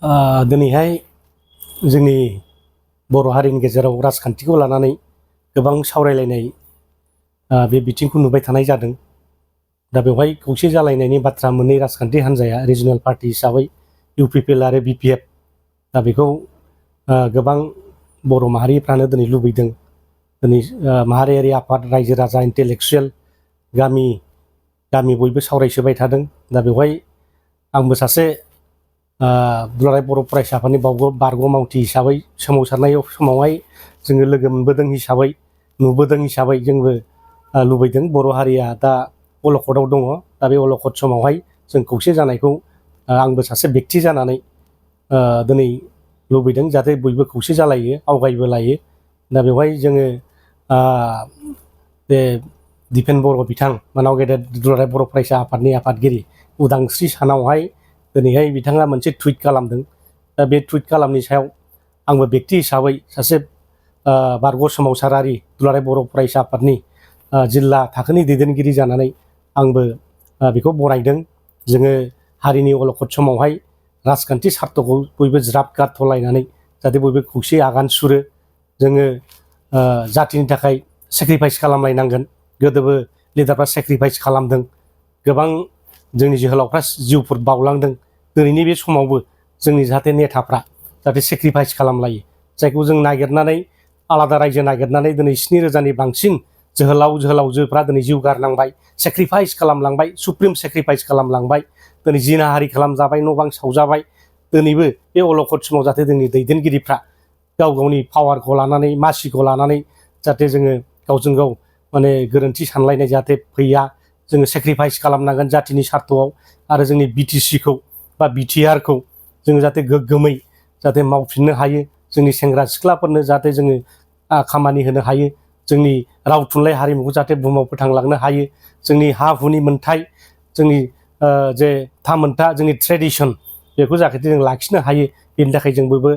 दिनैहाय जोंनि बर' हारिनि गेजेराव राजखान्थिखौ लानानै गोबां सावरायलायनाय बे बिथिंखौ नुबाय थानाय जादों। दा बेवहाय खौसे जालायनायनि बाथ्रा मोननै राजखान्थि हान्जाया रिजनेल पार्टी हिसाबै इउपिपिएल आरो बिपिएफ दा बेखौ गोबां बर' माहारिफ्रानो दिनै लुबैदों। दिनै माहारियारि आफाद रायजो राजा इन्टेलेक्सुयेल गामि बयबो सावरायसोबाय थादों। दा बेवहाय आंबो सासे दुलाराय बर' फरायसा आफादनि बारग' मावथि हिसाबै सोमावसारनाय समावहाय जोङो लोगो मोनबोदों हिसाबै नुबोदों हिसाबै जोंबो लुबैदों बर' हारिया दा अलखदाव दङ। दा बे अलखद समावहाय जों खौसे जानायखौ आंबो सासे बेक्ति जानानै दिनै लुबैदों जाहाथे बयबो खौसे जालायो आवगायबो लायो। दा बेवहाय जोङो बे दिपेन बर' बिथां मानाव गेदेर दुलाराय बर' फरायसा आफादनि आफादगिरि उदांस्रि सानावहाय दिनैहाय बिथाङा मोनसे टुइट खालामदों। दा बे टुइट खालामनि सायाव आंबो बेक्ति हिसाबै सासे बारग' सोमावसारारि दुलाराय बर' फरायसा आफादनि जिल्ला थाखोनि दैदेनगिरि जानानै आंबो बेखौ बरायदों। जोङो हारिनि अलखद समावहाय राजखान्थि सार्थखौ बयबो ज्राब गारथ'लायनानै जाहाथे बयबो खौसे आगान सुरो। जोङो जातिनि थाखाय सेक्रिफाइस खालामलायनांगोन। गोदोबो लिडारफ्रा सेक्रिफाइस खालामदों, गोबां जोंनि जोहोलावफ्रा जिउफोर बावलांदों। दिनैनि बे समावबो जोंनि जाहाथे नेताफ्रा जाहाथे सेक्रिफाइस खालामलायो, जायखौ जों नागिरनानै आलादा रायजो नागिरनानै दिनै 7,000नि बांसिन जोहोलावजोफ्रा दिनै जिउ गारनांबाय, सेक्रिफाइस खालामलांबाय, सुप्रिम सेक्रिफाइस खालामलांबाय, दिनै जिनाहारि खालामजाबाय, न' बां सावजाबाय। दिनैबो बे अलखद समाव जाहाथे जोंनि दैदेनगिरिफ्रा गाव गावनि पावारखौ लानानै मासिखौ लानानै जाहाथे जोङो गावजों गाव माने गोरोन्थि सानलायनाय जाहाथे फैया। जोङो सेक्रिफाइस खालामनांगोन जातिनि सार्थआव आरो जोंनि बिटिसिखौ बा बिटिआरखौ जोङो जाहाथे गोग्गोमै जाहाथे मावफिननो हायो। जोंनि सेंग्रा सिख्लाफोरनो जाहाथे जोङो खामानि होनो हायो। जोंनि राव थुनलाइ हारिमुखौ जाहाथे बुहुमाव फोथांलांनो हायो। जोंनि हा हुनि मोन्थाय, जोंनि जे थामोन्था, जोंनि ट्रेडिसन बेखौ जाहाथे जों लाखिनो हायो। बेनि थाखाय जों बयबो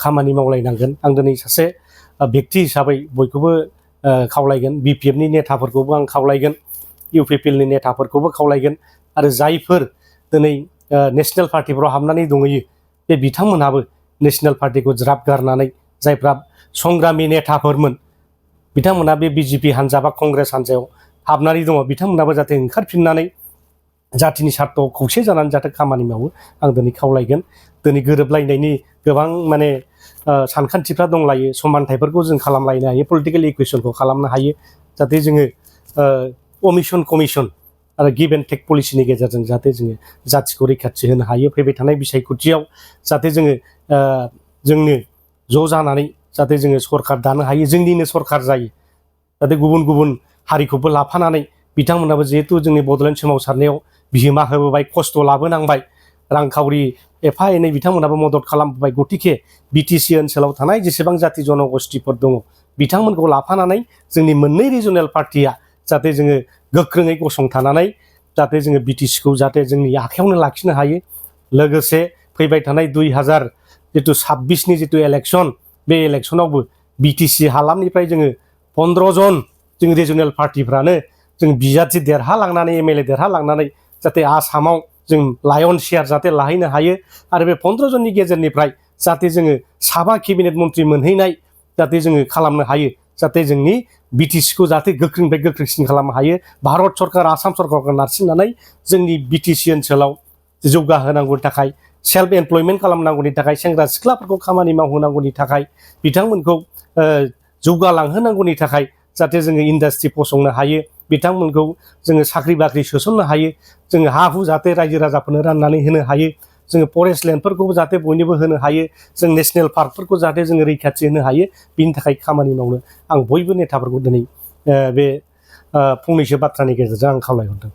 खामानि मावलायनांगोन। आं दिनै सासे बेक्ति हिसाबै बयखौबो खावलायगोन, बिपिएफनि नेताफोरखौबो आं खावलायगोन, इउपिपिएलनि नेताफोरखौबो खावलायगोन आरो जायफोर दिनै नेसनेल पार्टिफ्राव हाबनानै दंहैयो बे बिथांमोनहाबो नेसनेल पार्टिखौ ज्राब गारनानै जायफ्रा संग्रामि नेताफोरमोन बिथांमोना बे बिजेपि हान्जा बा कंग्रेस हान्जायाव हाबनानै दङ, बिथांमोनाबो जाहाथे ओंखारफिननानै जातिनि सार्थआव खौसे जानानै जाहाथे खामानि मावो आं दिनै खावलायगोन। दिनै गोरोबलायनायनि गोबां माने सानखान्थिफ्रा दंलायो, समानथाइफोरखौ जों खालामलायनो हायो, पलिटिकेल इकुवेसनखौ खालामनो हायो। जाहाथे जोङो अमिसन कमिसन आरो गिभ एन्ड टेक पलिसिनि गेजेरजों जाहाथे जोङो जातिखौ रैखाथि होनो हायो। फैबाय थानाय बिसायख'थियाव जाहाथे जोङो जोंनो ज' जानानै जाहाथे जोङो सरकार दानो हायो, जोंनिनो सरकार जायो। जाहाथे गुबुन गुबुन हारिखौबो लाफानानै बिथांमोनाबो जिहेथु जोंनि बड'लेण्ड सोमावसारनायाव बिहोमा होबोबाय, खस्थ' लाबोनांबाय, रांखावरि एफा एनै बिथांमोनाबो मदद खालामबोबाय। गतिके बिटिसि ओनसोलाव थानाय जेसेबां जाति जनगोष्ठीफोर दङ बिथांमोनखौ लाफानानै जोंनि मोननै रिजनेल पार्टिया जाहाथे जोङो गोख्रोङै गसंथानानै जाहाथे जोङो बिटिसिखौ जाहाथे जोंनि आखायावनो लाखिनो हायो। लोगोसे फैबाय थानाय 2026नि जितु इलेक्सन, बे इलेक्सनावबो बिटिसि हालामनिफ्राय जोङो 15 जन जों रिजनेल पार्टिफ्रानो जों बिजाथि देरहालांनानै एमएलए देरहालांनानै जाहाथे आसामाव जों लायन शेयार जाहाथे लाहैनो हायो। आरो बे 15 जननि गेजेरनिफ्राय जाहाथे जोङो 7 केबिनेट मन्त्रि मोनहैनाय जाहाथे जोङो खालामनो हायो। जाहाथे जोंनि बिटिसिखौ जाहाथे गोख्रोंनिफ्राय गोख्रोंसिन खालामनो हायो। भारत सरकार, आसाम सरकारखौ नारसिननानै जोंनि बिटिसि ओनसोलाव जौगाहोनांगौनि थाखाय, सेल्फ एमप्लयमेन्ट खालामनांगौनि थाखाय, सेंग्रा सिख्लाफोरखौ खामानि मावहोनांगौनि थाखाय, बिथांमोनखौ जौगालांहोनांगौनि थाखाय जाहाथे जोङो इन्डास्ट्रि फसंनो हायो, बिथांमोनखौ जोङो साख्रि बाख्रि सोसननो हायो, जोङो हा हु जाहाथे रायजो राजाफोरनो राननानै होनो हायो, जोङो फरेस्ट लेन्डफोरखौबो जाहाथे बयनोबो होनो हायो, जों नेसनेल पार्कफोरखौ जाहाथे जोङो रैखाथि होनो हायो। बिनि थाखाय खामानि मावनो आं बयबो नेताफोरखौ दिनै बे फंनैसो बाथ्रानि गेजेरजों आं खावलायहरदों।